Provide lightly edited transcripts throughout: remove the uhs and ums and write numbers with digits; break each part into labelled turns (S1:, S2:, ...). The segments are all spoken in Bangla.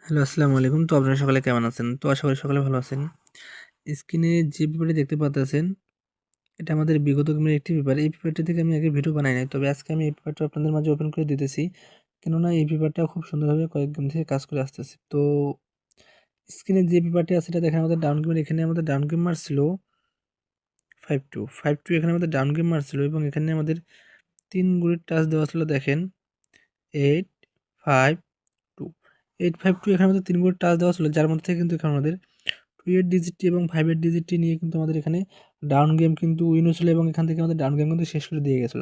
S1: হ্যালো, আসসালামু আলাইকুম। তো আপনারা সকলে কেমন আছেন? তো আশা করি সকলে ভালো আছেন। স্ক্রিনে যে পেপারটি দেখতে পারতেছেন, এটা আমাদের বিগত দিনের একটি পেপার। এই পেপারটি থেকে আমি আগে ভিডিও বানাই নাই। তবে আজকে আমি এই পেপারটা আপনাদের মাঝে ওপেন করে দিতেছি। কেননা এই পেপারটা খুব সুন্দরভাবে কয়েক দিন থেকে কাজ করে আসতেছে। তো স্ক্রিনে যে পেপারটি আছে এটা দেখেন আমাদের ডাউন গেমের এখানে আমাদের ডাউন গেম মার্ক ছিল 5-2। 5-2 এখানে আমাদের ডাউন গেম মার্ক ছিল এবং এখানে আমাদের ৩ গুণের টাচ দেওয়া ছিল দেখেন 8, 5, 2। 8, 5, 2 এখানে আমাদের ৩ গুণের টাচ দেওয়া ছিল, যার মধ্যে থেকে কিন্তু এখানে আমাদের 2 এর ডিজিটটি এবং 5 এর ডিজিটটি নিয়ে কিন্তু আমাদের এখানে ডাউন গেম কিন্তু উইন হয়েছিল এবং এখান থেকে আমাদের ডাউন গেম কিন্তু শেষ করে দিয়ে গেছিল।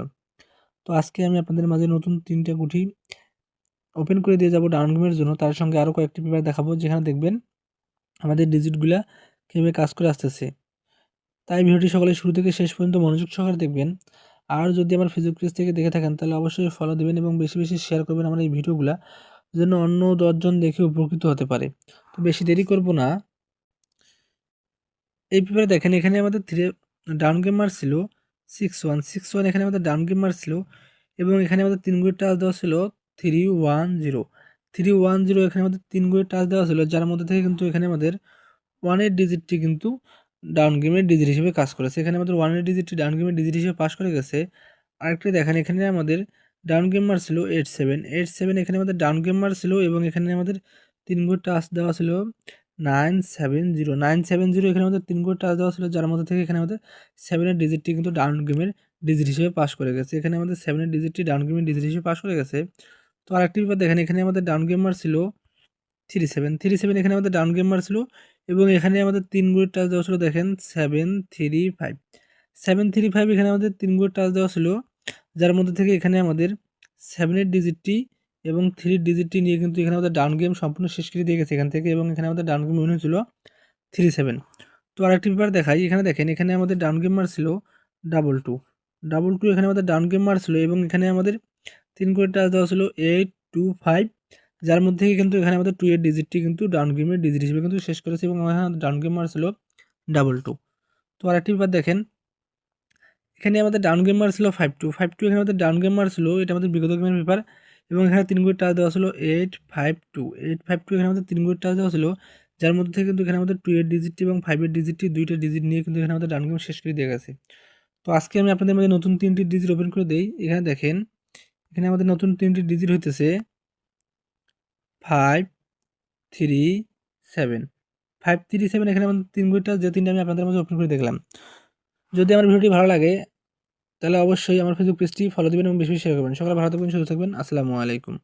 S1: তো আজকে আমি আপনাদের মাঝে নতুন ৩টা গুটি ওপেন করে দিয়ে যাব ডাউন গেমের জন্য। তার সঙ্গে আরও কয়েকটি পেপার দেখাবো যেখানে দেখবেন আমাদের ডিজিটগুলা কীভাবে কাজ করে আসতেছে। তাই ভিডিওটি সকলে শুরু থেকে শেষ পর্যন্ত মনোযোগ সহকারে দেখবেন। আর যদি আমার ফেসবুক পেজ থেকে দেখে থাকেন তাহলে অবশ্যই ফলো দেবেন এবং বেশি বেশি শেয়ার করবেন আমার এই ভিডিওগুলা, যেন অন্য 10 জন দেখে উপকৃত হতে পারে। তো বেশি দেরি করব না। এই পেপারে দেখেন এখানে আমাদের ডাউন গেম মার ছিল 6-1, 6-1 এখানে আমাদের ডাউন গেম মার ছিল এবং এখানে আমাদের 3 গুণের টাচ দেওয়া ছিল 3-1-0। 3-1-0 এখানে আমাদের 3 গুণের টাচ দেওয়া ছিল, যার মধ্যে থেকে কিন্তু এখানে আমাদের 1 এর ডিজিটটি কিন্তু ডাউন গেমের ডিজিট হিসেবে কাজ করেছে। এখানে আমাদের 1 এর ডিজিটটি ডাউন গেমের ডিজিট হিসেবে পাস করে গেছে। আরেকটি দেখেন এখানে আমাদের ডাউন গেম মার ছিল 8-7, 8-7 এখানে আমাদের ডাউন গেম মার ছিল এবং এখানে আমাদের 3 গুণের টাচ দেওয়া ছিল 9-7-0, 9-7-0 এখানে আমাদের 3 গুণের টাচ দেওয়া ছিল, যার মধ্যে থেকে এখানে আমাদের 7 এর ডিজিটটি কিন্তু ডাউন গেমের ডিজিট হিসেবে পাস করে গেছে। এখানে আমাদের 7 এর ডিজিটটি ডাউন গেমের ডিজিট হিসেবে পাস করে গেছে। তো আরেকটি ব্যাপার দেখেন এখানে আমাদের ডাউন গেম মার ছিল 3-7 এখানে আমাদের ডাউন গেম মার ছিল এবং এখানে আমাদের 3 গুণের টাচ দেওয়া ছিল দেখেন 7-3-5, 7-3-5 এখানে আমাদের 3 গুণের টাচ দেওয়া ছিল, যার মধ্যে থেকে এখানে আমাদের 7 এর ডিজিটটি এবং 3 ডিজিটটি নিয়ে কিন্তু এখানে আমাদের ডাউন গেম সম্পূর্ণ শেষ করে দিয়ে গেছে এখান থেকে এবং এখানে আমাদের ডাউন গেম উইন হয়েছিল 3-7। তো আরেকটি ব্যাপার দেখাই, এখানে দেখেন এখানে আমাদের ডাউন গেম মার ছিল 2-2 এখানে আমাদের ডাউন গেম মার ছিল এবং এখানে আমাদের 3 করে টাচ দেওয়া ছিল 8-2-5, যার মধ্যে থেকে কিন্তু এখানে আমাদের 2 এর ডিজিটটি কিন্তু ডাউন গেমের ডিজিট হিসেবে কিন্তু শেষ করেছে এবং এখানে ডাউন গেম মার ছিল 2-2। তো আরেকটি ব্যাপার দেখেন এখানে আমাদের ডাউন গেম মার ছিল 5-2 এখানে আমাদের ডাউন গেম মার ছিল, এটা আমাদের বিগত গেমের পেপার এবং এখানে 3 করে টাচ দেওয়া ছিল 8-5-2 এখানে আমাদের 3 করে টাচ দেওয়া ছিল, যার মধ্যে থেকে কিন্তু এখানে আমাদের 2 এর ডিজিটটি এবং 5 এর ডিজিটটি দুইটা ডিজিট নিয়ে কিন্তু এখানে আমাদের ডাউন গেম শেষ করে দিয়ে গেছে। তো আজকে আমি আপনাদের মাঝে নতুন 3টি ডিজিট ওপেন করে দেই। এখানে দেখেন এখানে আমাদের নতুন 3টি ডিজিট হইতেছে 5-3-7, 5-3-7 এখানে আমাদের 3 গুণিটা যে 3টা আমি আপনাদের মাঝে ওপেন করে দেখলাম। যদি আমার ভিডিওটি ভালো লাগে তাহলে অবশ্যই আমার ফেসবুক পেজটি ফলো দিবেন এবং বেশি বেশি শেয়ার করবেন। সকলে ভালো থাকবেন, সুস্থ থাকবেন। আসসালামু আলাইকুম।